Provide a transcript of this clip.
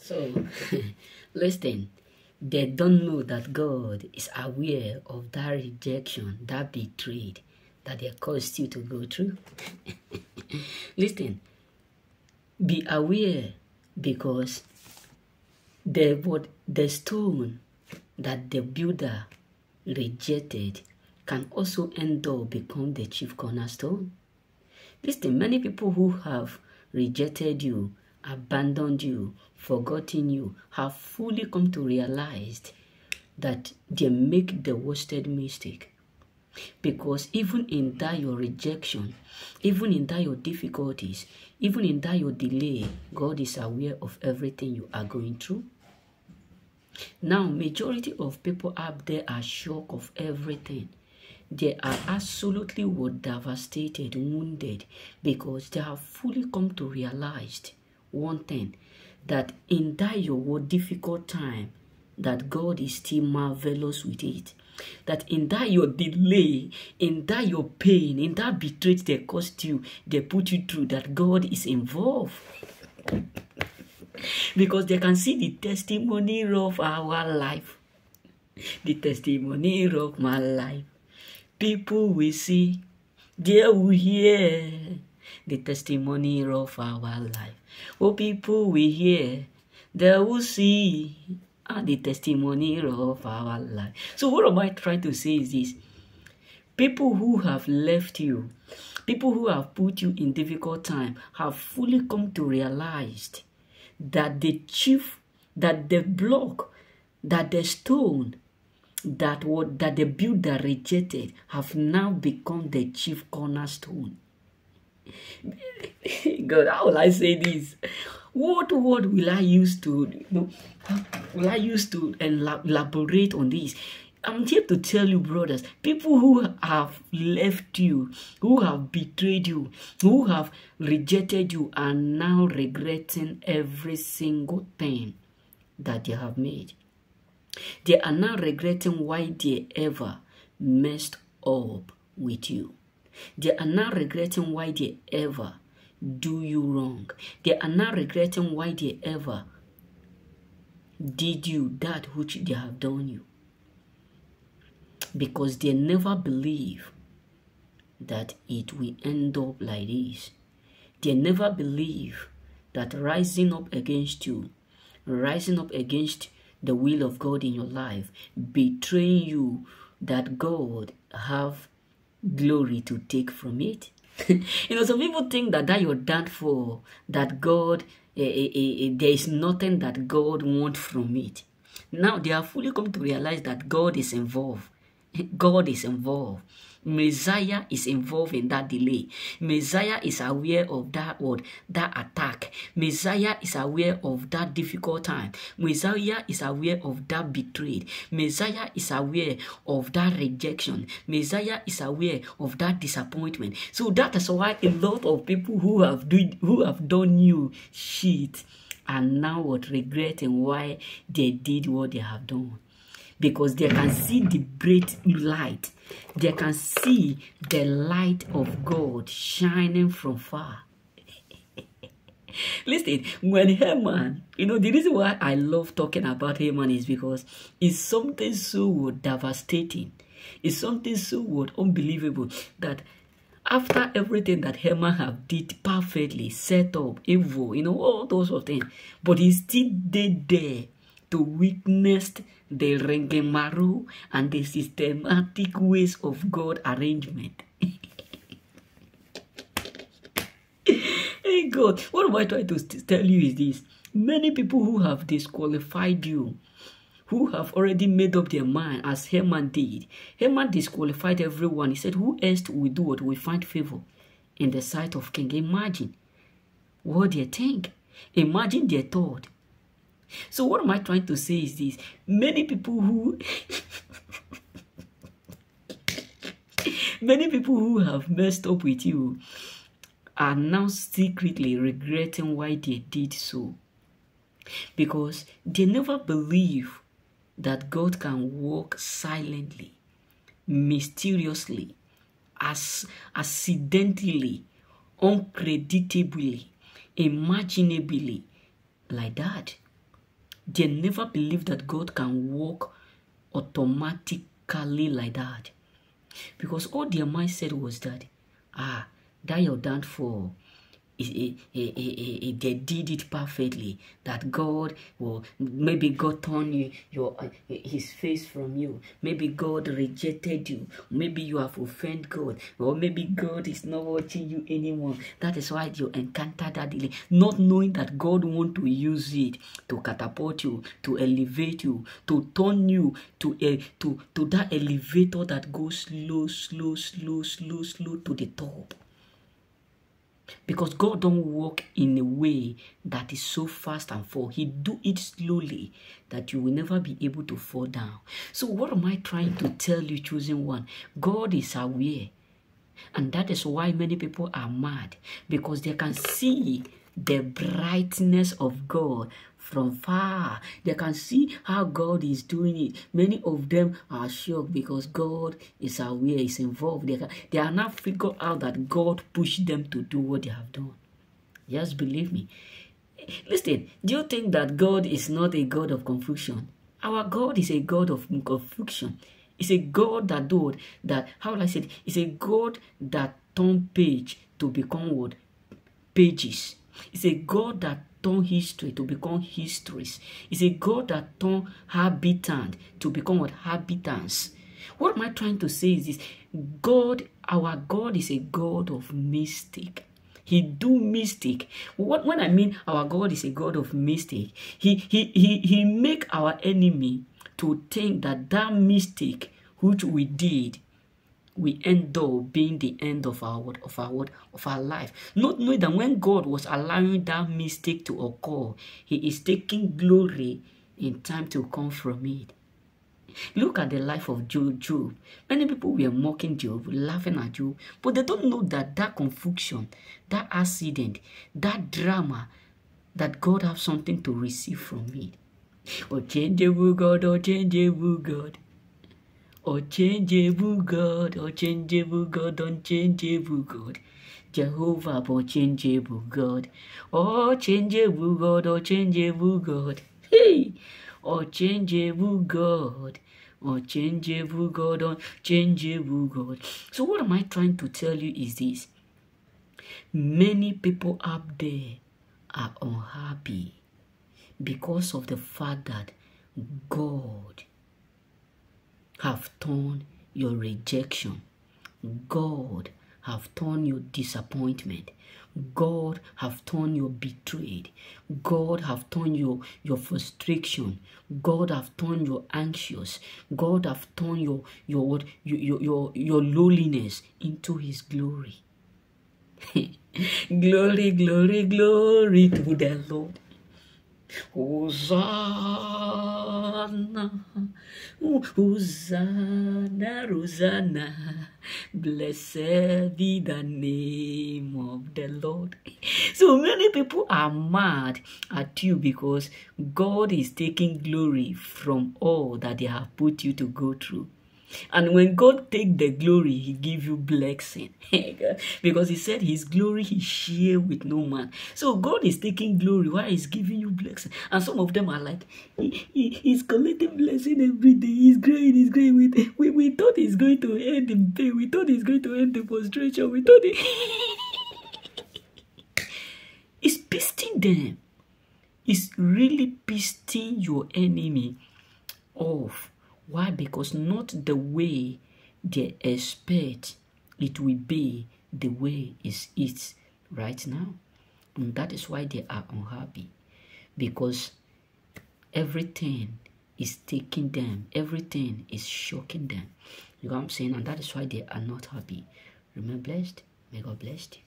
So, listen, they don't know that God is aware of that rejection, that betrayed, that they caused you to go through. Listen, be aware, because the stone that the builder rejected can also end up become the chief cornerstone. Listen, many people who have rejected you, abandoned you, forgotten you, have fully come to realize that they make the worst mistake. Because even in that your rejection, even in that your difficulties, even in that your delay, God is aware of everything you are going through. Now, majority of people out there are shocked of everything. They are absolutely devastated, wounded, because they have fully come to realize one thing, that in that your difficult time, that God is still marvelous with it. That in that your delay, in that your pain, in that betrayal they caused you, they put you through, that God is involved. Because they can see the testimony of our life. The testimony of my life. People will see, they will hear the testimony of our life. Oh, people will hear, they will see the testimony of our life. So what am I trying to say is this? People who have left you, people who have put you in difficult time, have fully come to realize that the block, that the stone, that the builder rejected have now become the chief cornerstone. God, how will I say this? What word will I use to, elaborate on this? I'm here to tell you, brothers, people who have left you, who have betrayed you, who have rejected you, are now regretting every single thing that they have made. They are now regretting why they ever messed up with you. They are now regretting why they ever do you wrong. They are now regretting why they ever did you that which they have done you. Because they never believe that it will end up like this. They never believe that rising up against you, rising up against the will of God in your life, betraying you, that God have glory to take from it. Some people think that you're done for, that God, there is nothing that God wants from it. Now they have fully come to realize that God is involved. God is involved. Messiah is involved in that delay. Messiah is aware of that attack. Messiah is aware of that difficult time. Messiah is aware of that betrayal. Messiah is aware of that rejection. Messiah is aware of that disappointment. So that is why a lot of people who have done you shit are now regretting why they did what they have done. Because they can see the bright light. They can see the light of God shining from far. Listen, when Haman, the reason why I love talking about Haman is because it's something so devastating. It's something so unbelievable that after everything that Haman have did perfectly, set up, evil, all those sort of things, but he still did there to witness the rengemaru and the systematic ways of God arrangement. Hey God, what am I trying to tell you is this? Many people who have disqualified you, who have already made up their mind, as Haman did. Haman disqualified everyone. He said, who else will do what will find favor in the sight of king? Imagine what they think. Imagine their thought. So what am I trying to say is this? Many people who have messed up with you are now secretly regretting why they did so. Because they never believe that God can work silently, mysteriously, accidentally, unpredictably, imaginably, like that. They never believe that God can work automatically like that. Because all their mindset was that, that your downfall, they did it perfectly. That God will, maybe God turned his face from you. Maybe God rejected you. Maybe you have offended God. Or maybe God is not watching you anymore. That is why you encounter that delay. Not knowing that God wants to use it to catapult you, to elevate you, to turn you to that elevator that goes slow to the top. Because God don't work in a way that is so fast and fall. He do it slowly that you will never be able to fall down. So what am I trying to tell you, choosing one? God is aware. And that is why many people are mad. Because they can see the brightness of God from far. They can see how God is doing it. Many of them are shocked because God is aware, is involved. They are not figured out that God pushed them to do what they have done. Just believe me. Listen, do you think that God is not a God of confusion? Our God is a God of confusion. It's a God how will I say it? It's a God that turn page to become what? Pages. It's a God that turn history to become histories. It's a God that turn habitant to become what? Habitants. What am I trying to say is this? Our God is a God of mistake. He do mistake. When I mean our God is a God of mistake, he make our enemy to think that mistake which we did, we end up being the end of our life. Not knowing that when God was allowing that mistake to occur, he is taking glory in time to come from it. Look at the life of Job. Many people were mocking Job, laughing at Job, but they don't know that confusion, that accident, that drama, that God has something to receive from it. Oh, changeable God, oh, changeable God. Oh, changeable God, oh, changeable God, unchangeable God. Jehovah, oh, changeable God. Oh, changeable God, oh, changeable God. Hey! Oh, changeable God. Oh, changeable God, oh, changeable God. So what am I trying to tell you is this. Many people up there are unhappy because of the fact that God have turned your rejection. God have turned your disappointment. God have turned your betrayed. God have turned your frustration. God have turned your anxious. God have turned your lowliness into his glory. Glory, glory, glory to the Lord. Hosanna, Hosanna, Hosanna, blessed be the name of the Lord. So many people are mad at you because God is taking glory from all that they have put you to go through. And when God take the glory, he give you blessing. Because he said his glory he share with no man. So God is taking glory while he's giving you blessing. And some of them are like, he's collecting blessing every day. He's growing, he's growing. We thought he's going to end in pain. We thought he's going to end in frustration. We thought it's pisting them. It's really pisting your enemy off. Why? Because not the way they expect it will be the way it is right now. And that is why they are unhappy. Because everything is taking them. Everything is shocking them. You know what I'm saying? And that is why they are not happy. Remain blessed. May God bless you.